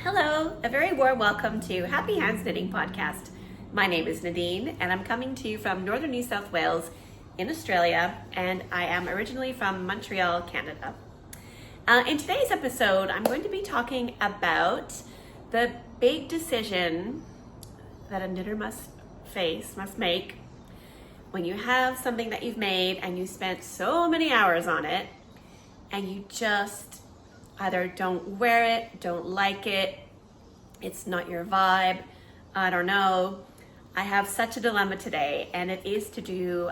Hello, a very warm welcome to Happy Hands Knitting Podcast. My name is Nadine and I'm coming to you from northern New South Wales in Australia, and I am originally from Montreal, Canada. In today's episode, I'm going to be talking about the big decision that a knitter must make when you have something that you've made and you spent so many hours on it and you just either don't wear it, don't like it, it's not your vibe, I don't know. I have such a dilemma today, and it is to do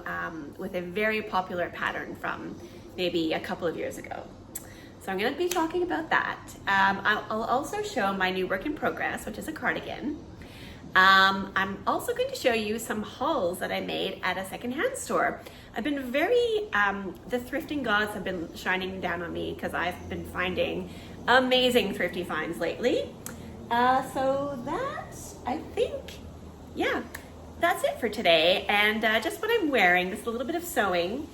with a very popular pattern from maybe a couple of years ago. So I'm going to be talking about that. I'll also show my new work in progress, which is a cardigan. I'm also going to show you some hauls that I made at a secondhand store. I've been the thrifting gods have been shining down on me because I've been finding amazing thrifty finds lately. So that's, I think, yeah, that's it for today. And just what I'm wearing, just a little bit of sewing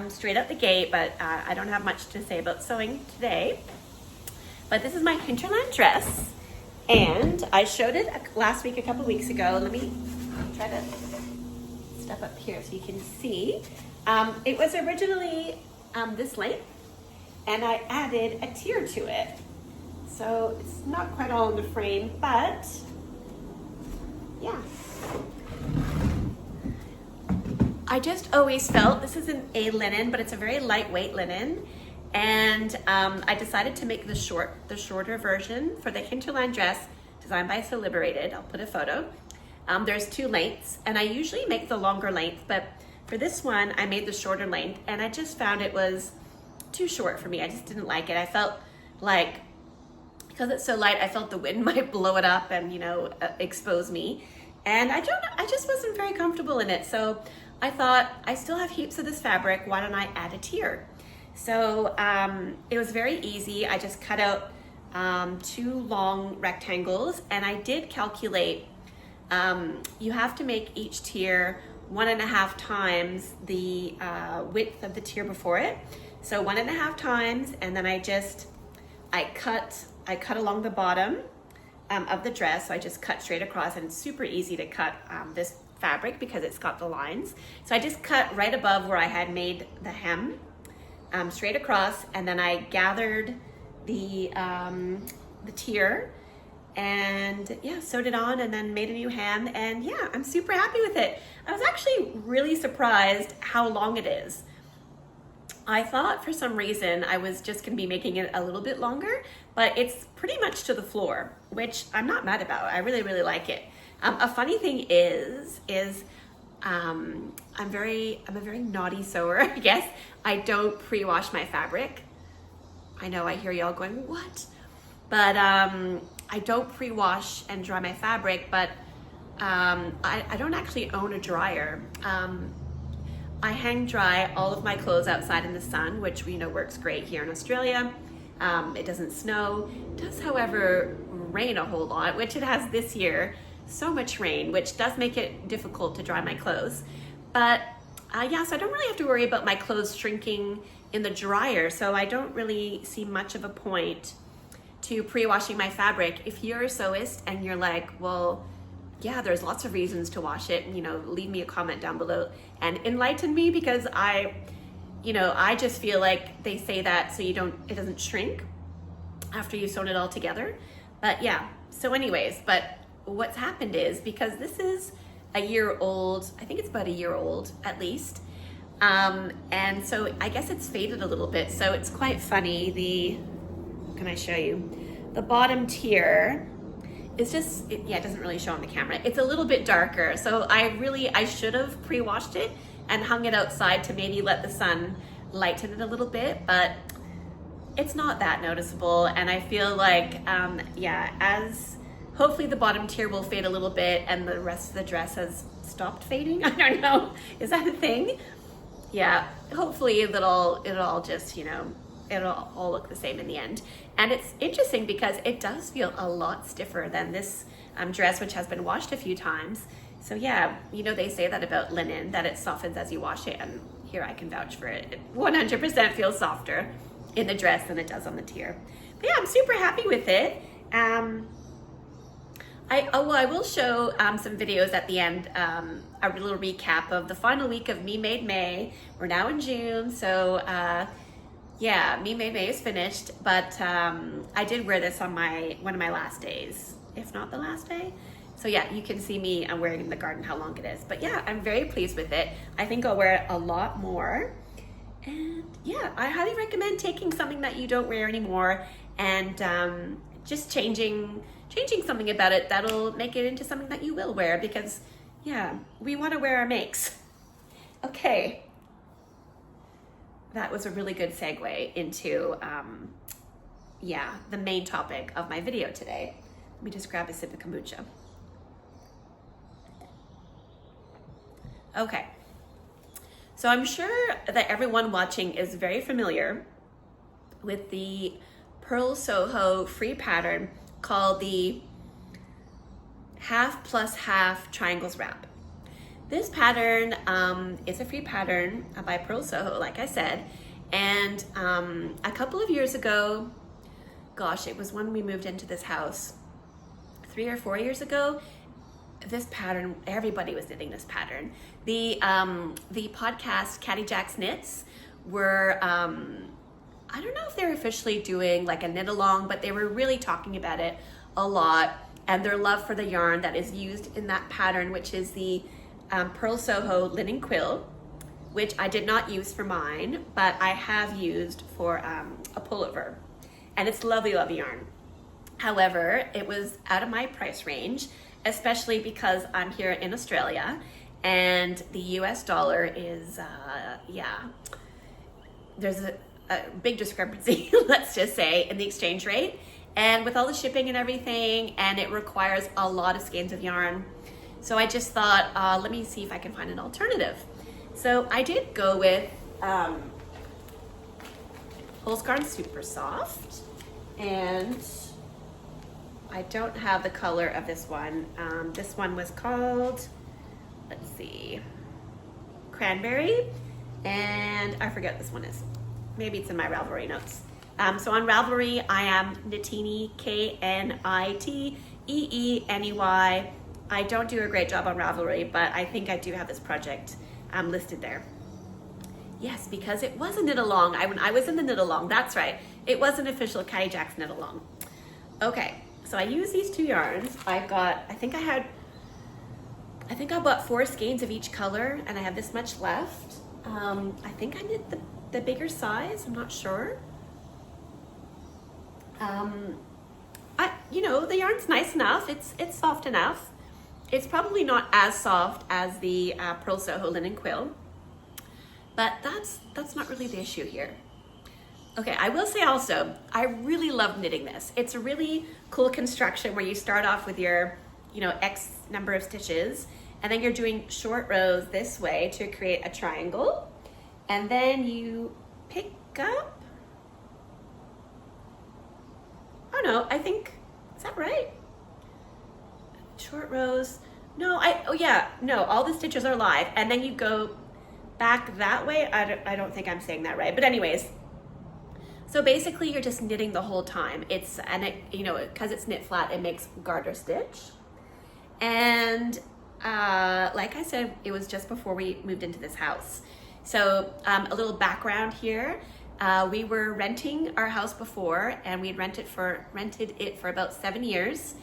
straight out the gate, but I don't have much to say about sewing today. But this is my hinterland dress. And I showed it last week, a couple weeks ago. Let me try to step up here so you can see. It was originally this length, and I added a tier to it. So it's not quite all in the frame, but yeah. I just always felt, this isn't a linen, but it's a very lightweight linen. And I decided to make the shorter version for the hinterland dress designed by So Liberated. I'll put a photo. There's two lengths, and I usually make the longer length, but for this one, I made the shorter length, and I just found it was too short for me. I just didn't like it. I felt like, because it's so light, I felt the wind might blow it up and, expose me. And I just wasn't very comfortable in it. So I thought, I still have heaps of this fabric. Why don't I add a tier? So it was very easy. I just cut out two long rectangles, and I did calculate, you have to make each tier 1.5 times the width of the tier before it. So 1.5 times, and then I cut along the bottom of the dress. So I just cut straight across, and it's super easy to cut this fabric because it's got the lines. So I just cut right above where I had made the hem. Straight across, and then I gathered the tier and sewed it on, and then made a new hem, and yeah, I'm super happy with it. I was actually really surprised how long it is. I thought for some reason I was just gonna be making it a little bit longer, but it's pretty much to the floor, which I'm not mad about. I really, really like it. A funny thing is I'm a very naughty sewer, I guess. I don't pre-wash my fabric. I know I hear y'all going, what? But I don't pre-wash and dry my fabric, but I don't actually own a dryer. I hang dry all of my clothes outside in the sun, which we know works great here in Australia. It doesn't snow. It does, however, rain a whole lot, which it has this year. So much rain, which does make it difficult to dry my clothes. But so I don't really have to worry about my clothes shrinking in the dryer, so I don't really see much of a point to pre-washing my fabric. If you're a sewist and you're like, well, yeah, there's lots of reasons to wash it, leave me a comment down below and enlighten me, because I just feel like they say that so it doesn't shrink after you've sewn it all together. But yeah, so anyways, but what's happened is, because this is a year old, I think it's about a year old at least, and so I guess it's faded a little bit, so it's quite funny. Can I show you? The bottom tier is just, it doesn't really show on the camera. It's a little bit darker, so I should have pre-washed it and hung it outside to maybe let the sun lighten it a little bit, but it's not that noticeable, and I feel like, hopefully the bottom tier will fade a little bit and the rest of the dress has stopped fading. I don't know. Is that a thing? Yeah, hopefully it'll all just, it'll all look the same in the end. And it's interesting because it does feel a lot stiffer than this dress, which has been washed a few times. So yeah, they say that about linen, that it softens as you wash it, and here I can vouch for it. It 100% feels softer in the dress than it does on the tier. But yeah, I'm super happy with it. I will show some videos at the end, a little recap of the final week of Me Made May. We're now in June, so yeah, Me Made May is finished, but I did wear this on one of my last days, if not the last day. So yeah, you can see me wearing in the garden how long it is. But yeah, I'm very pleased with it. I think I'll wear it a lot more. And yeah, I highly recommend taking something that you don't wear anymore and just changing something about it that'll make it into something that you will wear, because yeah, we want to wear our makes. Okay, that was a really good segue into yeah, the main topic of my video today. Let me just grab a sip of kombucha. Okay, so I'm sure that everyone watching is very familiar with the Pearl Soho free pattern called the half plus half triangles wrap. This pattern is a free pattern by Pearl Soho, like I said, and a couple of years ago, gosh, it was when we moved into this house 3 or 4 years ago, this pattern, everybody was knitting this pattern. The podcast Caddy Jack's Knits were, I don't know if they're officially doing like a knit along, but they were really talking about it a lot, and their love for the yarn that is used in that pattern, which is the Pearl Soho linen quill, which I did not use for mine, but I have used for a pullover, and it's lovely, lovely yarn. However, it was out of my price range, especially because I'm here in Australia and the US dollar is, yeah, there's a big discrepancy, let's just say, in the exchange rate. And with all the shipping and everything, and it requires a lot of skeins of yarn. So I just thought, let me see if I can find an alternative. So I did go with Holzgarn Super Soft, and I don't have the color of this one. This one was called, let's see, Cranberry, and I forget what this one is. Maybe it's in my Ravelry notes. So on Ravelry, I am Knitini, Kniteeny. I don't do a great job on Ravelry, but I think I do have this project listed there. Yes, because it was a knit along. I was in the knit along, that's right. It was an official Caddy Jack's knit along. Okay, so I used these two yarns. I think I bought 4 skeins of each color, and I have this much left. I think I knit the bigger size, I'm not sure. You know, the yarn's nice enough. It's soft enough. It's probably not as soft as the Pearl Soho linen quill, but that's not really the issue here. Okay, I will say also, I really love knitting this. It's a really cool construction where you start off with your, you know, X number of stitches, and then you're doing short rows this way to create a triangle, and then you pick up, oh no, I think, is that right? Short rows, no, all the stitches are live, and then you go back that way. I don't think I'm saying that right, but anyways, so basically you're just knitting the whole time. You know, because it's knit flat, it makes garter stitch. And like I said, it was just before we moved into this house. So a little background here. We were renting our house before, and we'd rented it for about 7 years.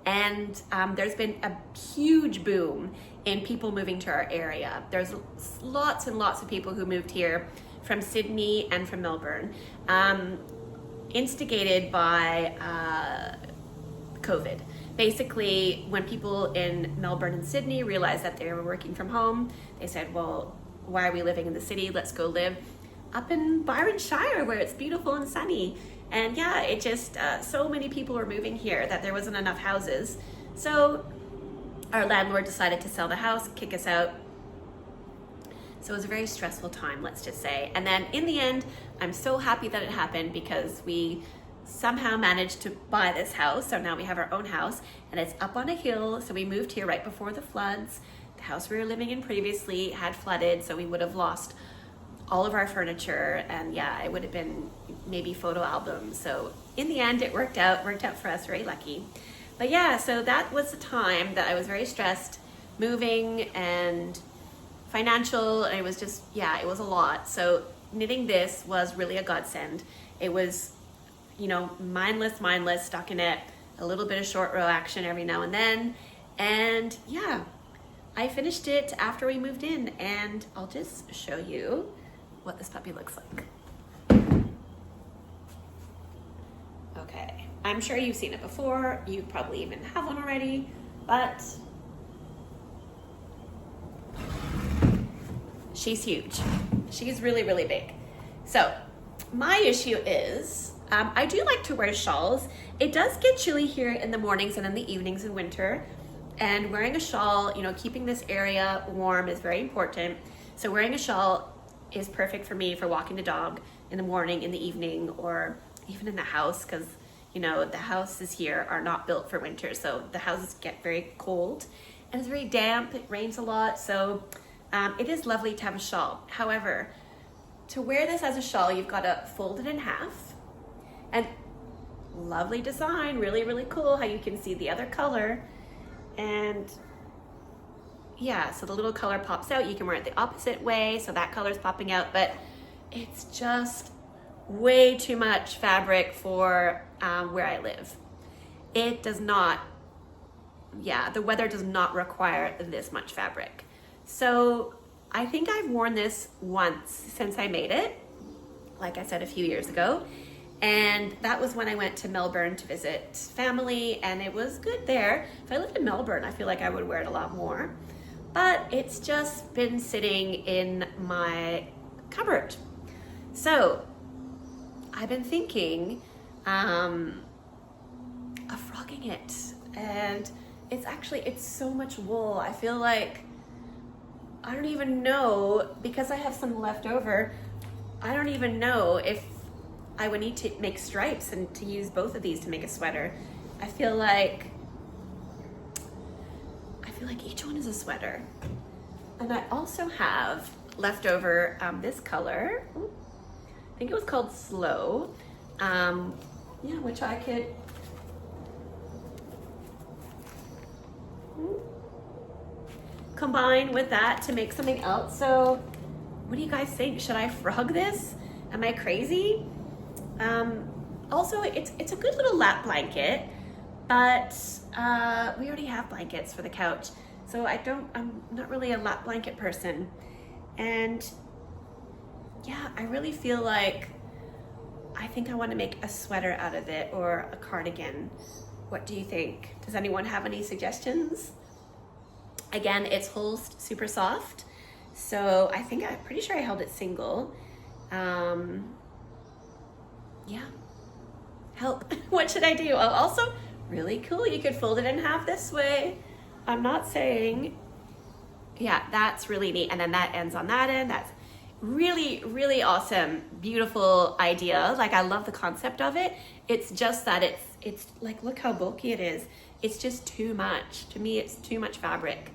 And there's been a huge boom in people moving to our area. There's lots and lots of people who moved here from Sydney and from Melbourne, instigated by COVID. Basically, when people in Melbourne and Sydney realized that they were working from home, they said, well, why are we living in the city? Let's go live up in Byron Shire where it's beautiful and sunny. And yeah, it just, so many people were moving here that there wasn't enough houses. So our landlord decided to sell the house, kick us out. So it was a very stressful time, let's just say. And then in the end, I'm so happy that it happened because we somehow managed to buy this house. So now we have our own house, and it's up on a hill. So we moved here right before the floods. The house we were living in previously had flooded, so we would have lost all of our furniture, and yeah, it would have been maybe photo albums. So in the end, it worked out for us, very lucky. But yeah, so that was the time that I was very stressed, moving and financial, and it was just, yeah, it was a lot. So knitting this was really a godsend. It was, you know, mindless, stuck in it, a little bit of short row action every now and then. And yeah, I finished it after we moved in, and I'll just show you what this puppy looks like. Okay, I'm sure you've seen it before. You probably even have one already, but she's huge. She's really, really big. So my issue is, I do like to wear shawls. It does get chilly here in the mornings and in the evenings in winter. And wearing a shawl, you know, keeping this area warm is very important. So wearing a shawl is perfect for me for walking the dog in the morning, in the evening, or even in the house, because, you know, the houses here are not built for winter. So the houses get very cold and it's very damp. It rains a lot. So it is lovely to have a shawl. However, to wear this as a shawl, you've got to fold it in half. And lovely design, really, really cool how you can see the other color. And yeah, so the little color pops out. You can wear it the opposite way, so that color's popping out, but it's just way too much fabric for where I live. It does not, yeah, the weather does not require this much fabric. So I think I've worn this once since I made it, like I said, a few years ago. And that was when I went to Melbourne to visit family, and it was good there. If I lived in Melbourne, I feel like I would wear it a lot more. But it's just been sitting in my cupboard. So I've been thinking of frogging it. And it's so much wool. I feel like, I don't even know, because I have some left over, I don't even know if I would need to make stripes and to use both of these to make a sweater. I feel like each one is a sweater. And I also have leftover this color. I think it was called Slow. Yeah, which I could combine with that to make something else. So what do you guys think? Should I frog this? Am I crazy? Also, it's a good little lap blanket, but we already have blankets for the couch, so I'm not really a lap blanket person. And yeah, I really feel like I think I want to make a sweater out of it, or a cardigan. What do you think? Does anyone have any suggestions? Again, it's Holst super soft, so I'm pretty sure I held it single. Yeah, help. What should I do? Oh, also really cool, you could fold it in half this way. I'm not saying, yeah, that's really neat. And then that ends on that end. That's really, really awesome, beautiful idea. Like, I love the concept of it. It's just that it's like, look how bulky it is. It's just too much. To me, it's too much fabric.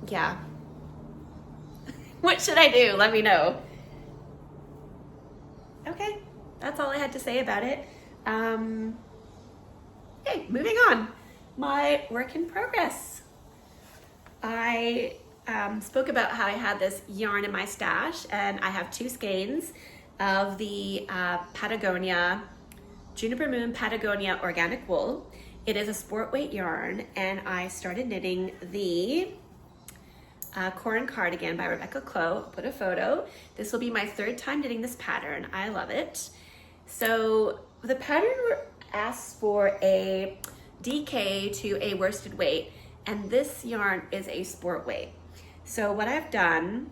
Yeah. What should I do? Let me know. Okay, that's all I had to say about it. Okay, moving on. My work in progress. I spoke about how I had this yarn in my stash, and I have 2 skeins of the Patagonia, Juniper Moon Patagonia Organic Wool. It is a sport weight yarn, and I started knitting the TheCorin Cardigan by Rebecca Clow. I'll put a photo. This will be my 3rd time knitting this pattern. I love it. So the pattern asks for a DK to a worsted weight, and this yarn is a sport weight. So what I've done,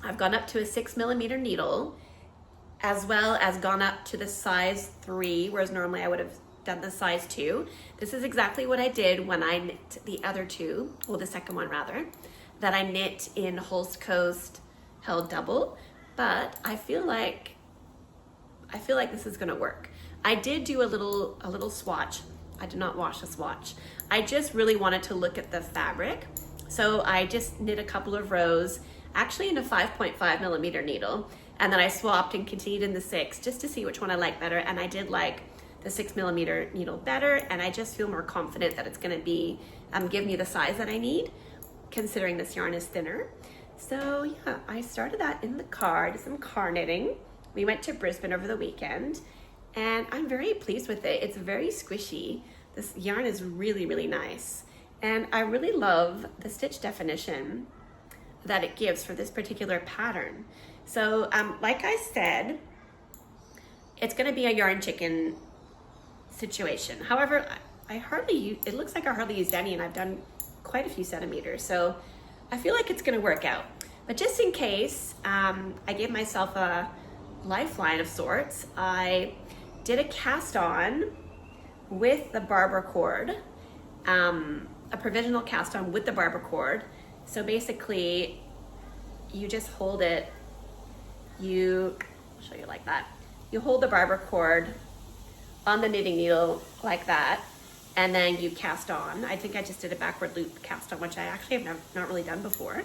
I've gone up to a 6mm needle, as well as gone up to the size 3, whereas normally I would have done the size 2. This is exactly what I did when I knit the other 2, well, the second one rather, that I knit in Holst Coast held double, but I feel like this is gonna work. I did do a little swatch. I did not wash the swatch. I just really wanted to look at the fabric. So I just knit a couple of rows, actually in a 5.5mm needle, and then I swapped and continued in the 6 just to see which one I like better. And I did like the 6mm needle better, and I just feel more confident that it's gonna be, give me the size that I need, considering this yarn is thinner. So yeah, I started that in the car, did some car knitting. We went to Brisbane over the weekend, and I'm very pleased with it. It's very squishy. This yarn is really, really nice. And I really love the stitch definition that it gives for this particular pattern. So like I said, it's gonna be a yarn chicken situation. However, I hardly use, it looks like I hardly used any, and I've done quite a few centimeters. So I feel like it's gonna work out. But just in case, I gave myself a lifeline of sorts. I did a cast on with the barber cord, a provisional cast on with the barber cord. So basically you just hold it, I'll show you like that. You hold the barber cord on the knitting needle like that, and then you cast on. I think I just did a backward loop cast on, which I actually have not really done before.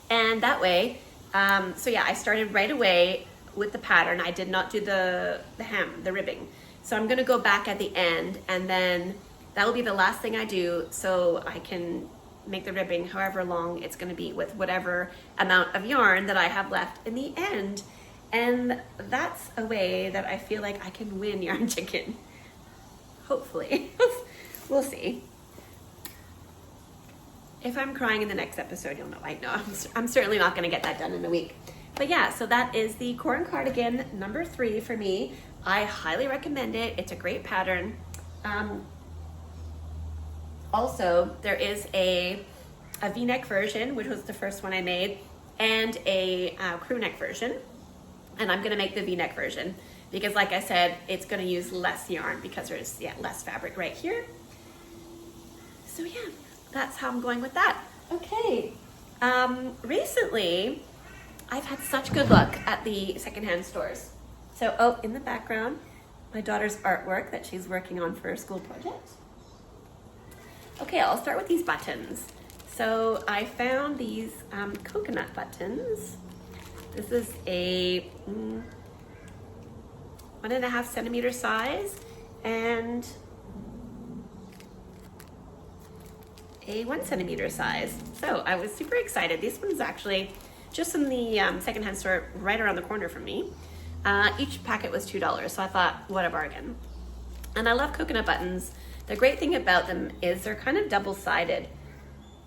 And that way, so yeah, I started right away with the pattern. I did not do the hem, the ribbing. So I'm gonna go back at the end, and then that will be the last thing I do, so I can make the ribbing however long it's gonna be with whatever amount of yarn that I have left in the end. And that's a way that I feel like I can win yarn chicken. Hopefully. We'll see. If I'm crying in the next episode, you'll know. I know I'm certainly not gonna get that done in a week. But yeah, so that is the TheCorin Cardigan number 3 for me. I highly recommend it. It's a great pattern. Also, there is a V-neck version, which was the first one I made, and a crew neck version. And I'm gonna make the V-neck version because, like I said, it's gonna use less yarn because there's less fabric right here. So yeah, that's how I'm going with that. Okay, recently I've had such good luck at the secondhand stores. So, oh, in the background, my daughter's artwork that she's working on for her school project. Okay, I'll start with these buttons. So I found these coconut buttons. This is a 1.5 centimeter size and a 1 centimeter size. So I was super excited. This one's actually just in the secondhand store right around the corner from me. Each packet was $2, so I thought, what a bargain. And I love coconut buttons. The great thing about them is they're kind of double-sided.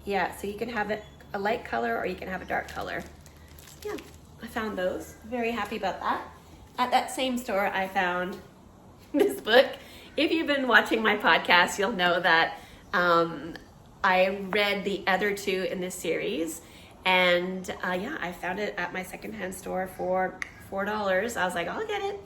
Yeah, so you can have it a light color or you can have a dark color. Yeah, I found those. Very happy about that. At that same store, I found this book. If you've been watching my podcast, you'll know that I read the other 2 in this series. And yeah, I found it at my secondhand store for $4. I was like, I'll get it.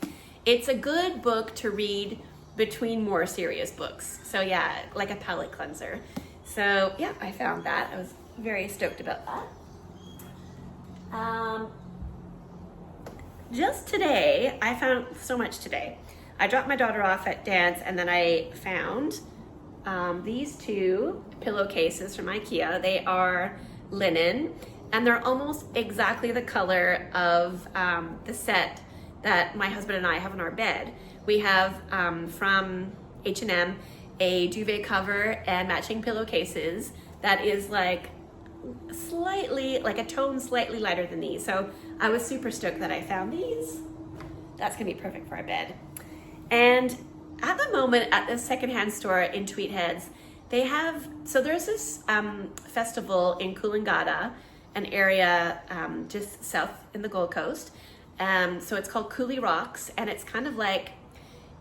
It's a good book to read between more serious books. So yeah, like a palate cleanser. So yeah, I found that. I was very stoked about that. Just today, I found so much today. I dropped my daughter off at dance, and then I found these 2 pillowcases from IKEA. They are linen, and they're almost exactly the color of the set that my husband and I have on our bed. We have from H&M a duvet cover and matching pillowcases that is like slightly, like a tone slightly lighter than these. So I was super stoked that I found these. That's gonna be perfect for our bed. And at the moment at the secondhand store in Tweed Heads, they have, so there's this festival in Coolangatta, an area just south in the Gold Coast. So it's called Coolie Rocks, and it's kind of like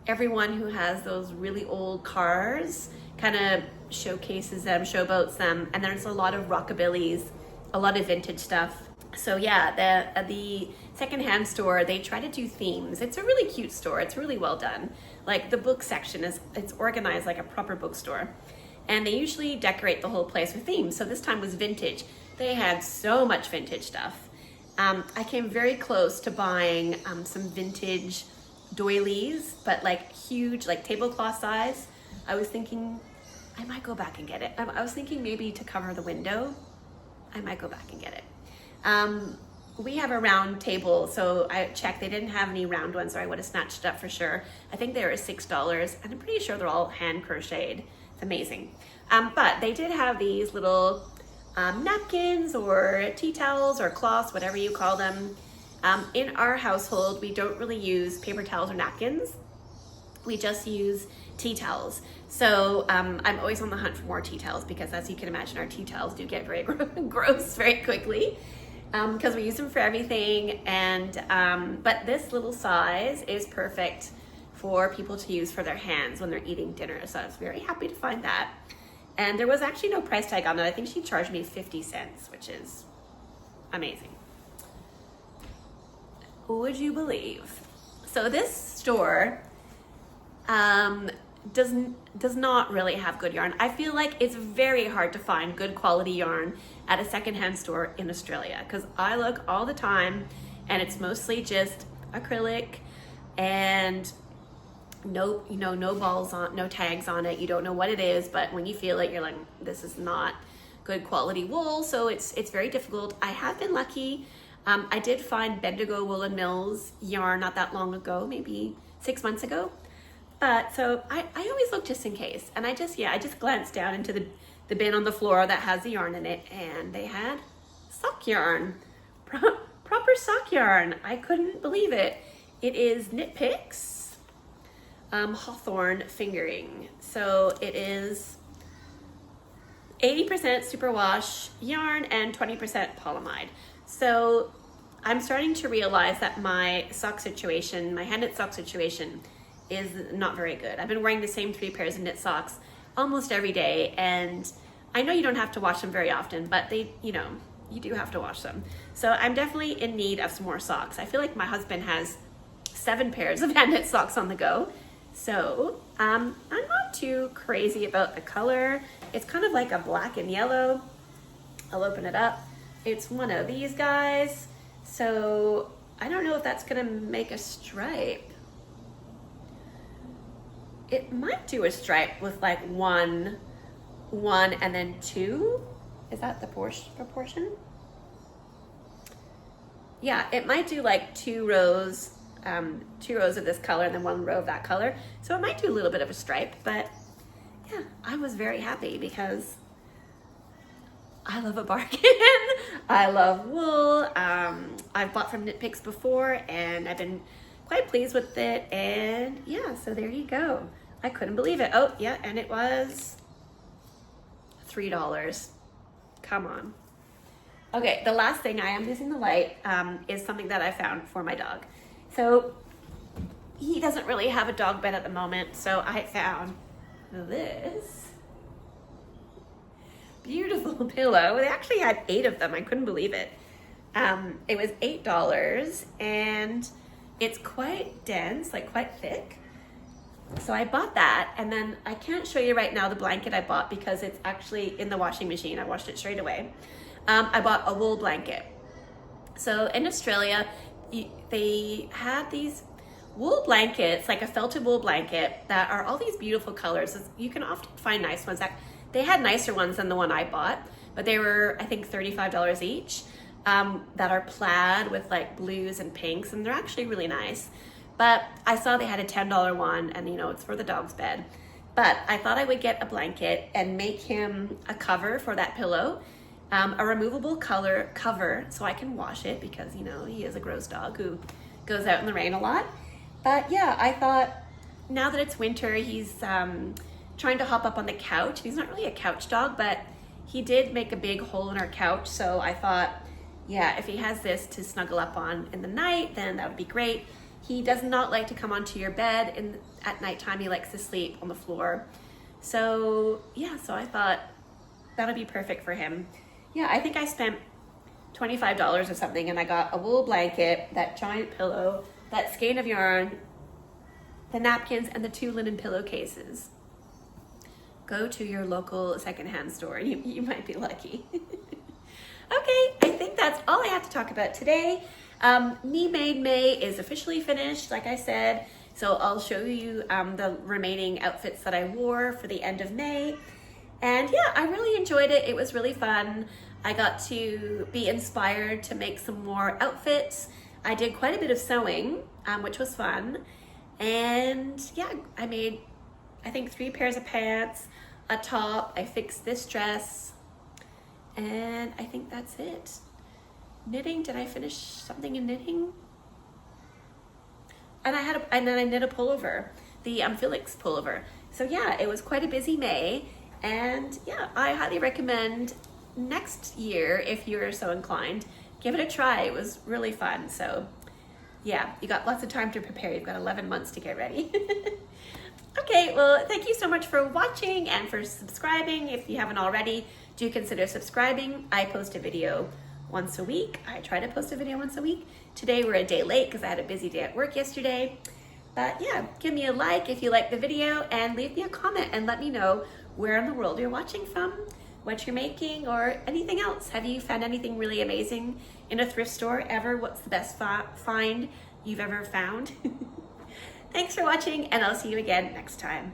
everyone who has those really old cars kind of showcases them, showboats them, and there's a lot of rockabillys, a lot of vintage stuff. So yeah, the secondhand store, they try to do themes. It's a really cute store. It's really well done. Like the book section it's organized like a proper bookstore. And they usually decorate the whole place with themes. So this time was vintage. They had so much vintage stuff. I came very close to buying some vintage doilies, but like huge, like tablecloth size. I was thinking I might go back and get it. I was thinking maybe to cover the window, I might go back and get it. we have a round table, so I checked. They didn't have any round ones, or I would have snatched it up for sure. I think they were $6, and I'm pretty sure they're all hand crocheted. It's amazing. But they did have these little napkins or tea towels or cloths, whatever you call them. In our household, we don't really use paper towels or napkins. We just use tea towels. So I'm always on the hunt for more tea towels because, as you can imagine, our tea towels do get very gross very quickly because we use them for everything. And but this little size is perfect for people to use for their hands when they're eating dinner. So I was very happy to find that. And there was actually no price tag on it. I think she charged me 50 cents, which is amazing. Would you believe? So this store does not really have good yarn. I feel like it's very hard to find good quality yarn at a secondhand store in Australia because I look all the time and it's mostly just acrylic and no balls on, no tags on it. You don't know what it is, but when you feel it, you're like, this is not good quality wool. So it's very difficult. I have been lucky. I did find Bendigo Woolen Mills yarn not that long ago, maybe 6 months ago. But so I always look just in case. And I just glanced down into the bin on the floor that has the yarn in it, and they had sock yarn, proper sock yarn. I couldn't believe it. It is Knit Picks Hawthorne fingering. So it is 80% superwash yarn and 20% polyamide. So I'm starting to realize that my sock situation, my hand knit sock situation, is not very good. I've been wearing the same 3 pairs of knit socks almost every day, and I know you don't have to wash them very often, but they, you do have to wash them. So I'm definitely in need of some more socks. I feel like my husband has 7 pairs of hand knit socks on the go. So I'm not too crazy about the color. It's kind of like a black and yellow. I'll open it up. It's one of these guys. So I don't know if that's gonna make a stripe. It might do a stripe with like one and then 2. Is that the proportion? Yeah, it might do like 2 rows of this color and then 1 row of that color. So it might do a little bit of a stripe, but yeah, I was very happy because I love a bargain. I love wool. I've bought from Knit Picks before and I've been quite pleased with it. And yeah, so there you go. I couldn't believe it. Oh yeah, and it was $3. Come on. Okay, the last thing, I am using the light, is something that I found for my dog. So he doesn't really have a dog bed at the moment, so I found this beautiful pillow. They actually had 8 of them. I couldn't believe it. It was $8 and it's quite dense, like quite thick. So I bought that, and then I can't show you right now the blanket I bought because it's actually in the washing machine. I washed it straight away. I bought a wool blanket. So in Australia, they had these wool blankets, like a felted wool blanket, that are all these beautiful colors. You can often find nice ones. They had nicer ones than the one I bought, but they were, I think, $35 each, that are plaid with like blues and pinks, and they're actually really nice. But I saw they had a $10 one, and it's for the dog's bed. But I thought I would get a blanket and make him a cover for that pillow, a removable cover so I can wash it because, he is a gross dog who goes out in the rain a lot. But yeah, I thought now that it's winter, he's trying to hop up on the couch. He's not really a couch dog, but he did make a big hole in our couch. So I thought, yeah, if he has this to snuggle up on in the night, then that would be great. He does not like to come onto your bed at nighttime. He likes to sleep on the floor. So yeah, so I thought that would be perfect for him. Yeah, I think I spent $25 or something, and I got a wool blanket, that giant pillow, that skein of yarn, the napkins, and the 2 linen pillowcases. Go to your local secondhand store. You might be lucky. Okay, I think that's all I have to talk about today. Me Made May is officially finished, like I said, so I'll show you the remaining outfits that I wore for the end of May. And yeah, I really enjoyed it. It was really fun. I got to be inspired to make some more outfits. I did quite a bit of sewing, which was fun. And yeah, I made, I think 3 pairs of pants, a top, I fixed this dress, and I think that's it. Knitting, did I finish something in knitting? And then I knit a pullover, the Felix pullover. So yeah, it was quite a busy May, and yeah, I highly recommend next year, if you're so inclined, give it a try. It was really fun. So yeah, you got lots of time to prepare. You've got 11 months to get ready. Okay, well, thank you so much for watching and for subscribing. If you haven't already, do consider subscribing. I post a video once a week. I try to post a video once a week. Today we're a day late because I had a busy day at work yesterday. But yeah, give me a like if you like the video, and leave me a comment and let me know where in the world you're watching from, what you're making, or anything else. Have you found anything really amazing in a thrift store ever? What's the best find you've ever found? Thanks for watching, and I'll see you again next time.